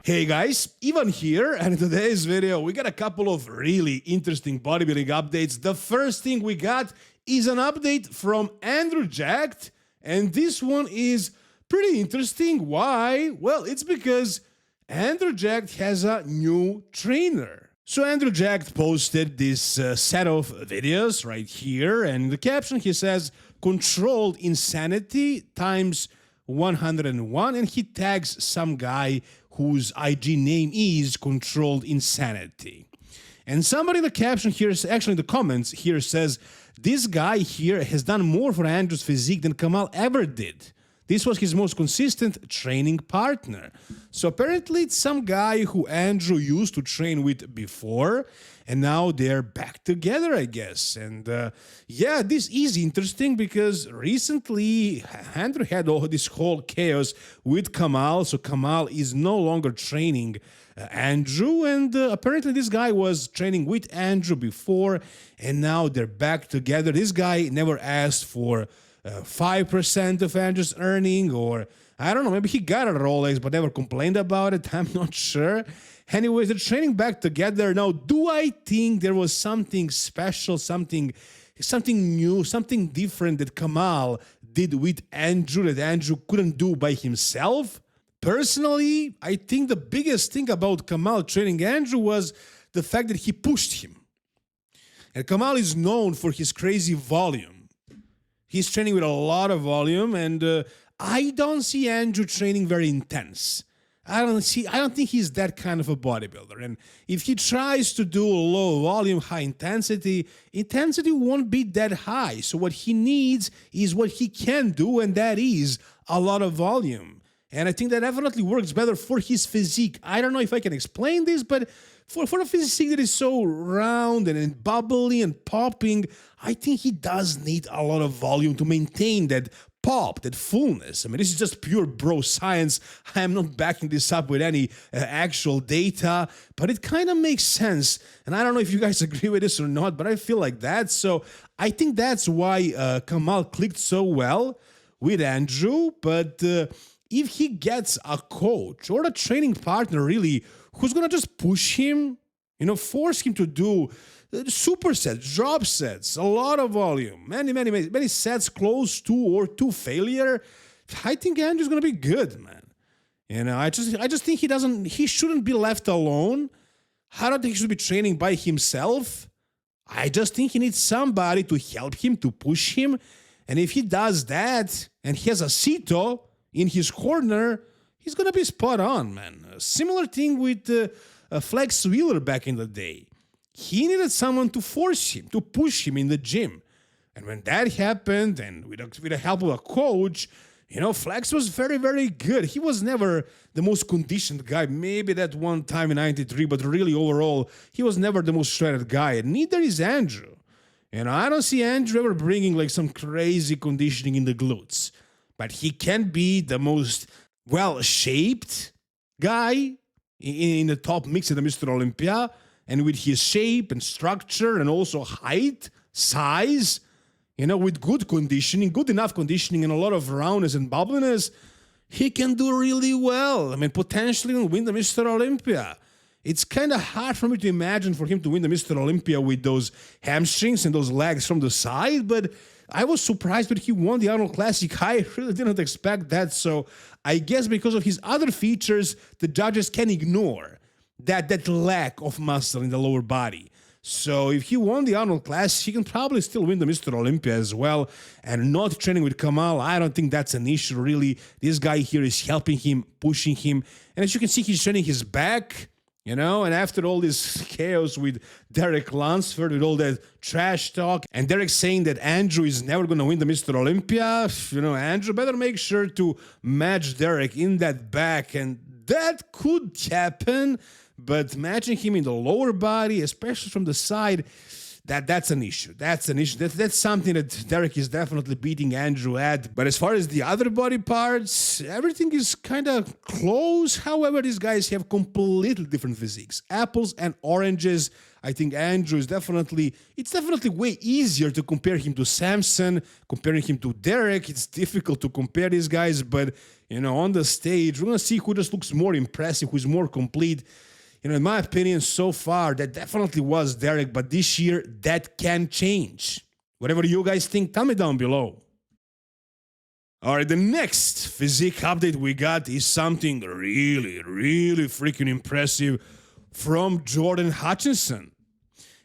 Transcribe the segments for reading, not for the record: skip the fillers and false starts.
Hey guys, Ivan here, and in today's video we got a couple of really interesting bodybuilding updates. The first thing we got is an update from Andrew Jacked, and this one is pretty interesting. Why? Well, it's because Andrew Jacked has a new trainer. So Andrew Jacked posted this set of videos right here, and in the caption he says, "Controlled insanity times 101," and he tags some guy whose IG name is Controlled Insanity. And somebody in the caption here, actually in the comments here, says, "This guy here has done more for Andrew's physique than Kamal ever did. This was his most consistent training partner." So apparently it's some guy who Andrew used to train with before, and now they're back together, I guess. And yeah, this is interesting because recently Andrew had all this whole chaos with Kamal, so Kamal is no longer training Andrew, and apparently this guy was training with Andrew before, and now they're back together. This guy never asked for 5% of Andrew's earning, or I don't know, maybe he got a Rolex but never complained about it. I'm not sure. Anyways, they're training back together. Now, do I think there was something special, something new, something different that Kamal did with Andrew that Andrew couldn't do by himself? Personally, I think the biggest thing about Kamal training Andrew was the fact that he pushed him. And Kamal is known for his crazy volume. He's training with a lot of volume, and I don't see Andrew training very intense. I don't think he's that kind of a bodybuilder. And if he tries to do low volume, high intensity won't be that high. So what he needs is what he can do, and that is a lot of volume. And I think that definitely works better for his physique. I don't know if I can explain this, but for a physique that is so round and bubbly and popping, I think he does need a lot of volume to maintain that pop, that fullness. I mean, this is just pure bro science. I am not backing this up with any actual data, but it kind of makes sense. And I don't know if you guys agree with this or not, but I feel like that. So I think that's why Kamal clicked so well with Andrew. But if he gets a coach or a training partner really who's going to just push him, force him to do supersets, drop sets, a lot of volume, many sets close to or to failure, I think Andrew's gonna be good, man. I just think he shouldn't be left alone. I don't think he should be training by himself. I just think he needs somebody to help him, to push him. And if he does that and he has a Cito in his corner, he's gonna be spot on, man. A similar thing with Flex Wheeler back in the day. He needed someone to force him, to push him in the gym. And when that happened, and with the help of a coach, Flex was very, very good. He was never the most conditioned guy, maybe that one time in '93, but really overall, he was never the most shredded guy. And neither is Andrew. I don't see Andrew ever bringing like some crazy conditioning in the glutes. But he can be the most well-shaped guy in the top mix of the Mr. Olympia. And with his shape and structure and also height, size, with good conditioning, good enough conditioning and a lot of roundness and bubbliness, he can do really well. I mean, potentially win the Mr. Olympia. It's kind of hard for me to imagine for him to win the Mr. Olympia with those hamstrings and those legs from the side, but I was surprised that he won the Arnold Classic. I really didn't expect that, so I guess because of his other features, the judges can ignore that lack of muscle in the lower body. So if he won the Arnold Classic, he can probably still win the Mr. Olympia as well. And not training with Kamal, I don't think that's an issue, really. This guy here is helping him, pushing him. And as you can see, he's training his back, and after all this chaos with Derek Lunsford, with all that trash talk, and Derek saying that Andrew is never going to win the Mr. Olympia, Andrew better make sure to match Derek in that back, and that could happen. But matching him in the lower body, especially from the side, That's an issue. That's an issue. That's something that Derek is definitely beating Andrew at. But as far as the other body parts, everything is kind of close. However, these guys have completely different physiques. Apples and oranges. I think Andrew is it's definitely way easier to compare him to Samson, comparing him to Derek. It's difficult to compare these guys, but, on the stage, we're going to see who just looks more impressive, who's more complete. In my opinion, so far, that definitely was Derek, but this year, that can change. Whatever you guys think, tell me down below. All right, the next physique update we got is something really, really freaking impressive from Jordan Hutchinson.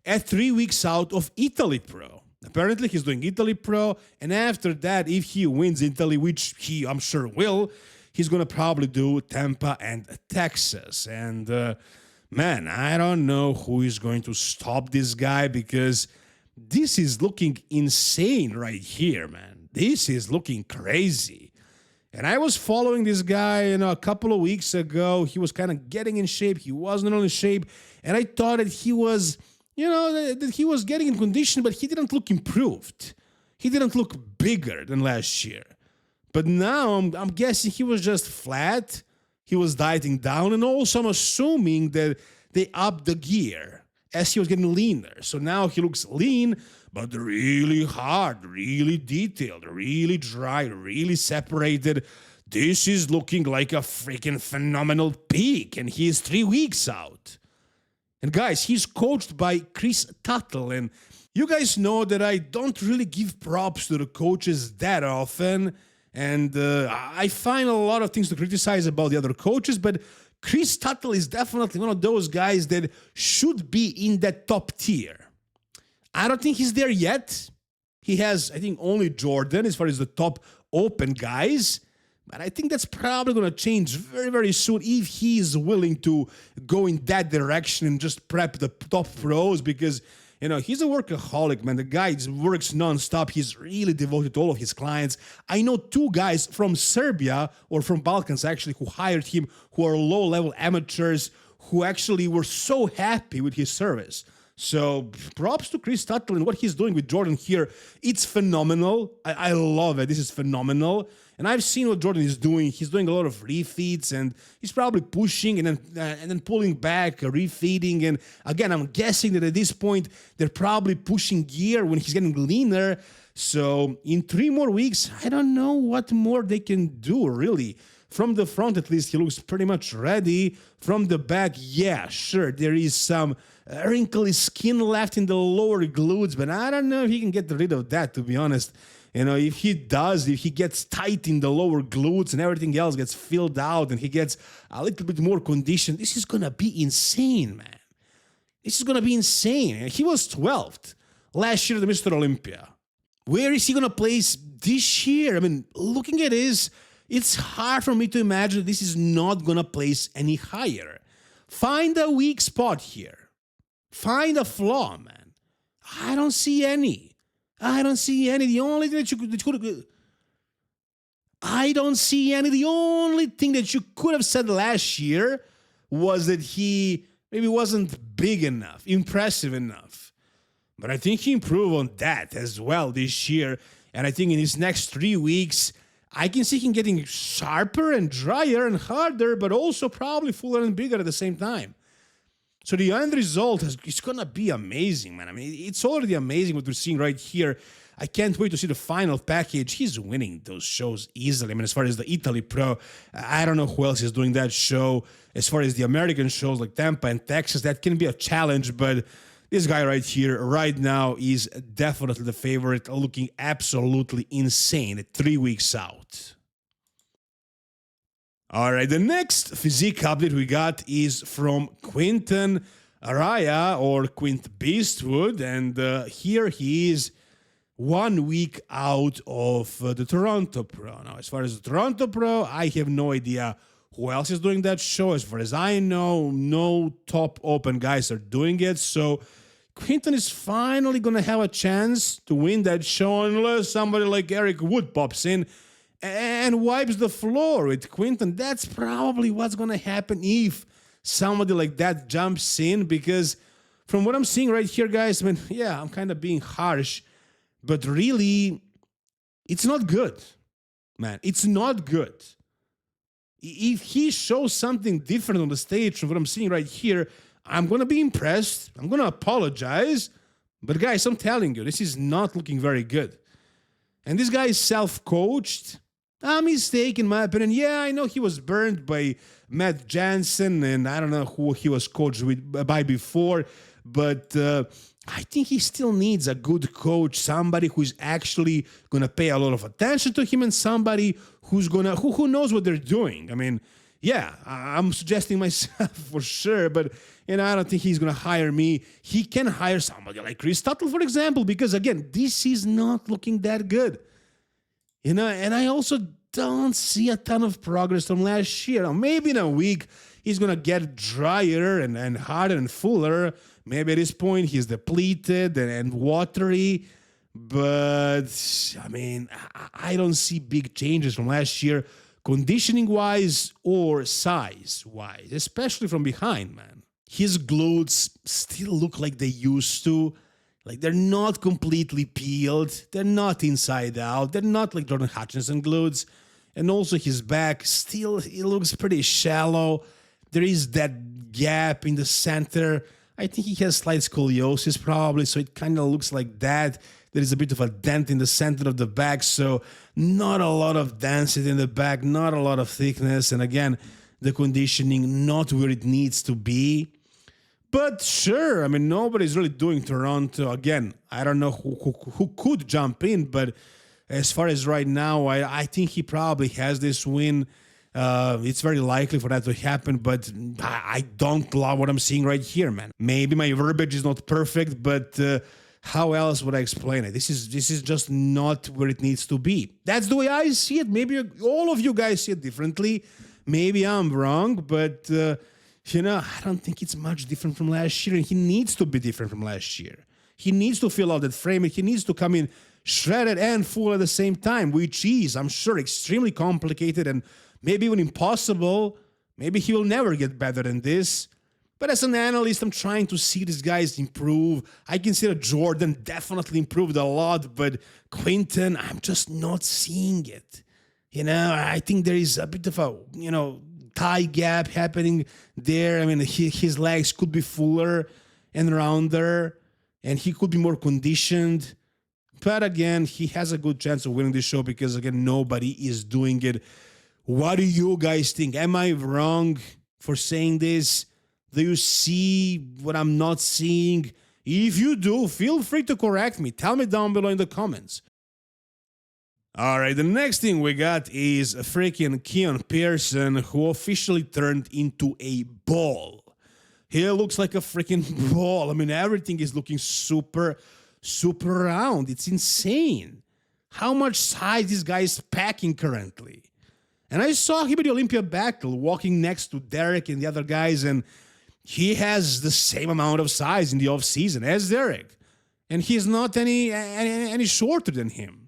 At 3 weeks out of Italy Pro. Apparently, he's doing Italy Pro, and after that, if he wins Italy, which he, I'm sure, will, he's going to probably do Tampa and Texas. And, man, I don't know who is going to stop this guy because this is looking insane right here, man. This is looking crazy. And I was following this guy, a couple of weeks ago. He was kind of getting in shape. He wasn't in shape. And I thought that he was, that he was getting in condition, but he didn't look improved. He didn't look bigger than last year. But now I'm guessing he was just flat. He was dieting down, and also I'm assuming that they upped the gear as he was getting leaner. So now he looks lean, but really hard, really detailed, really dry, really separated. This is looking like a freaking phenomenal peak, and he is 3 weeks out. And guys, he's coached by Chris Tuttle, and you guys know that I don't really give props to the coaches that often. And I find a lot of things to criticize about the other coaches, but Chris Tuttle is definitely one of those guys that should be in that top tier. I don't think he's there yet. He has, I think, only Jordan as far as the top open guys. But I think that's probably going to change very, very soon if he is willing to go in that direction and just prep the top pros because, he's a workaholic, man. The guy works nonstop. He's really devoted to all of his clients. I know 2 guys from Serbia or from Balkans, actually, who hired him, who are low-level amateurs, who actually were so happy with his service. So props to Chris Tuttle and what he's doing with Jordan here. It's phenomenal. I love it. This is phenomenal. And I've seen what Jordan is doing. He's doing a lot of refeeds, and he's probably pushing and then pulling back, refeeding. And again, I'm guessing that at this point, they're probably pushing gear when he's getting leaner. So in 3 more weeks, I don't know what more they can do, really. From the front, at least, he looks pretty much ready. From the back, yeah, sure, there is some wrinkly skin left in the lower glutes, but I don't know if he can get rid of that, to be honest. If he does, if he gets tight in the lower glutes and everything else gets filled out and he gets a little bit more conditioned, this is going to be insane, man. This is going to be insane. He was 12th last year at the Mr. Olympia. Where is he going to place this year? I mean, looking at this, it's hard for me to imagine this is not going to place any higher. Find a weak spot here. Find a flaw, man. I don't see any. I don't see any. The only thing that you could I don't see any. The only thing that you could have said last year was that he maybe wasn't big enough, impressive enough. But I think he improved on that as well this year. And I think in his next 3 weeks, I can see him getting sharper and drier and harder, but also probably fuller and bigger at the same time. So the end result is going to be amazing, man. I mean, it's already amazing what we're seeing right here. I can't wait to see the final package. He's winning those shows easily. I mean, as far as the Italy Pro, I don't know who else is doing that show. As far as the American shows like Tampa and Texas, that can be a challenge, but this guy right here, right now, is definitely the favorite, looking absolutely insane at 3 weeks out. All right, the next physique update we got is from Quinton Araya, or Quint Beastwood, and here he is 1 week out of the Toronto Pro. Now, as far as the Toronto Pro, I have no idea who else is doing that show. As far as I know, no top open guys are doing it, so Quinton is finally going to have a chance to win that show unless somebody like Eric Wood pops in and wipes the floor with Quinton. That's probably what's going to happen if somebody like that jumps in, because from what I'm seeing right here, guys, I mean, yeah, I'm kind of being harsh, but really, it's not good, man. It's not good. If he shows something different on the stage from what I'm seeing right here, I'm going to be impressed. I'm going to apologize. But guys, I'm telling you, this is not looking very good. And this guy is self-coached. A mistake, in my opinion. Yeah, I know he was burned by Matt Jansen, and I don't know who he was coached by before, but I think he still needs a good coach, somebody who's actually going to pay a lot of attention to him, and somebody who's who knows what they're doing. I mean, yeah, I'm suggesting myself for sure, but I don't think he's going to hire me. He can hire somebody like Chris Tuttle, for example, because again, this is not looking that good. And I also don't see a ton of progress from last year. Now, maybe in a week, he's going to get drier and harder and fuller. Maybe at this point, he's depleted and watery. But, I mean, I don't see big changes from last year, conditioning-wise or size-wise, especially from behind, man. His glutes still look like they used to. Like, they're not completely peeled. They're not inside out. They're not like Jordan Hutchinson glutes. And also his back still, it looks pretty shallow. There is that gap in the center. I think he has slight scoliosis probably, so it kind of looks like that. There is a bit of a dent in the center of the back, so not a lot of density in the back, not a lot of thickness. And again, the conditioning not where it needs to be. But sure, I mean, nobody's really doing Toronto. Again, I don't know who could jump in, but as far as right now, I think he probably has this win. It's very likely for that to happen, but I don't love what I'm seeing right here, man. Maybe my verbiage is not perfect, but how else would I explain it? This is just not where it needs to be. That's the way I see it. Maybe all of you guys see it differently. Maybe I'm wrong, but I don't think it's much different from last year, and he needs to be different from last year. He needs to fill out that frame, and he needs to come in shredded and full at the same time, which is, I'm sure, extremely complicated and maybe even impossible. Maybe he will never get better than this. But as an analyst, I'm trying to see these guys improve. I can see that Jordan definitely improved a lot, but Quinton, I'm just not seeing it. I think there is a bit of a, thigh gap happening there. I mean, his legs could be fuller and rounder, and he could be more conditioned. But again, he has a good chance of winning this show because, again, nobody is doing it. What do you guys think? Am I wrong for saying this? Do you see what I'm not seeing? If you do, feel free to correct me. Tell me down below in the comments. All right, the next thing we got is a freaking Keone Pearson, who officially turned into a ball. He looks like a freaking ball. I mean, everything is looking super round. It's insane how much size this guy is packing currently. And I saw him at the Olympia battle walking next to Derek and the other guys, and he has the same amount of size in the off-season as Derek. And he's not any shorter than him.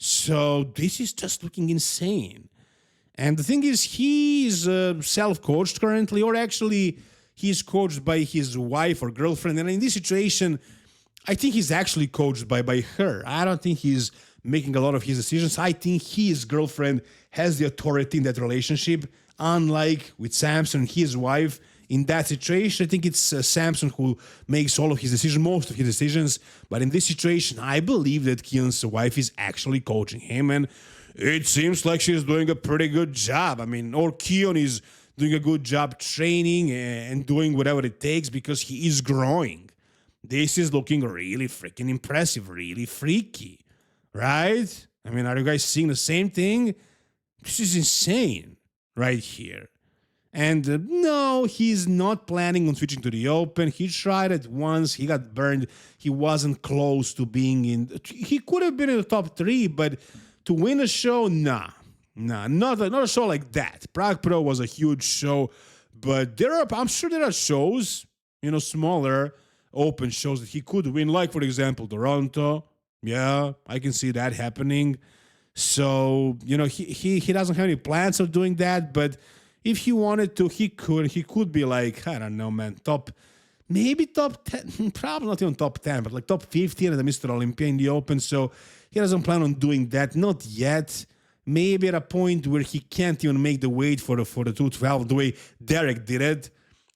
So this is just looking insane. And the thing is, he's self-coached currently, or actually he's coached by his wife or girlfriend. And in this situation, I think he's actually coached by her. I don't think he's making a lot of his decisions. I think his girlfriend has the authority in that relationship, unlike with Samson, his wife. In that situation, I think it's Samson who makes all of his decisions, most of his decisions. But in this situation, I believe that Keone's wife is actually coaching him, and it seems like she's doing a pretty good job. I mean, or Keone is doing a good job training and doing whatever it takes because he is growing. This is looking really freaking impressive, really freaky, right? I mean, are you guys seeing the same thing? This is insane right here. And no, he's not planning on switching to the Open. He tried it once. He got burned. He wasn't close to being in. He could have been in the top 3, but to win a show, nah, not a show like that. Prague Pro was a huge show, but I'm sure there are shows, smaller Open shows that he could win, like, for example, Toronto. Yeah, I can see that happening. So, he doesn't have any plans of doing that, but if he wanted to, he could be like, I don't know, man, top maybe top 10, probably not even top 10, but like top 15 at the Mr. Olympia in the Open. So he doesn't plan on doing that, not yet. Maybe at a point where he can't even make the weight for the 212, the way Derek did it.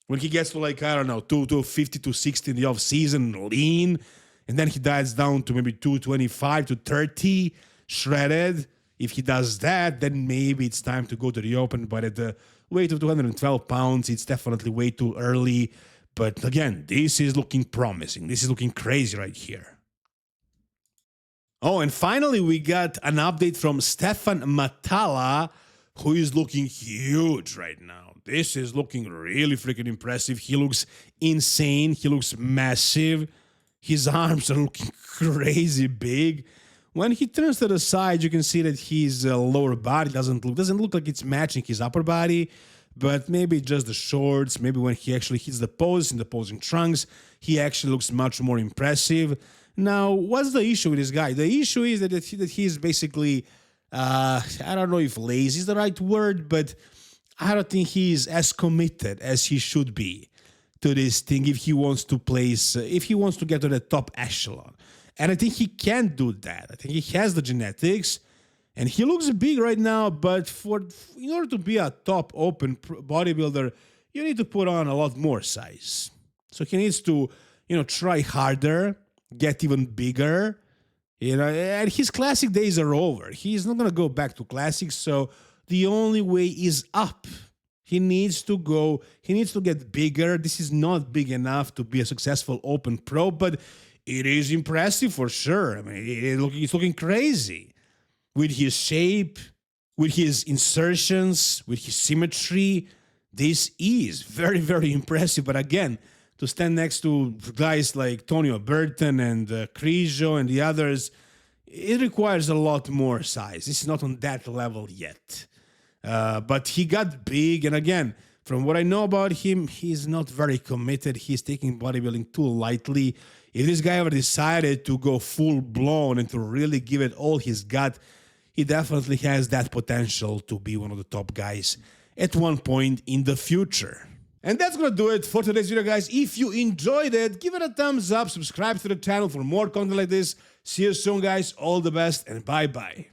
When he gets to like, I don't know, 250, 260 in the off season, lean, and then he dives down to maybe 225 to 30, shredded. If he does that, then maybe it's time to go to the Open. But at the weight of 212 pounds, it's definitely way too early. But again, this is looking promising. This is looking crazy right here. Oh, and finally, we got an update from Stephane Matala, who is looking huge right now. This is looking really freaking impressive. He looks insane. He looks massive. His arms are looking crazy big. When he turns to the side, you can see that his lower body doesn't look like it's matching his upper body, but maybe just the shorts. Maybe when he actually hits the pose in the posing trunks, he actually looks much more impressive. Now, what's the issue with this guy? The issue is that he's basically, I don't know if lazy is the right word, but I don't think he's as committed as he should be to this thing if he wants to place, if he wants to get to the top echelon. And I think he can do that. I think he has the genetics, and he looks big right now, but in order to be a top open bodybuilder, you need to put on a lot more size. So he needs to, try harder, get even bigger, and his classic days are over. He's not going to go back to classics, so the only way is up. He needs to get bigger. This is not big enough to be a successful open pro, but it is impressive for sure. I mean, it's looking crazy with his shape, with his insertions, with his symmetry. This is very, very impressive. But again, to stand next to guys like Tonio Burton and Crijo and the others, it requires a lot more size. This is not on that level yet. But he got big, and again, from what I know about him, he's not very committed. He's taking bodybuilding too lightly. If this guy ever decided to go full-blown and to really give it all he's got, he definitely has that potential to be one of the top guys at one point in the future. And that's gonna do it for today's video, guys. If you enjoyed it, give it a thumbs up, subscribe to the channel for more content like this. See you soon, guys. All the best, and bye-bye.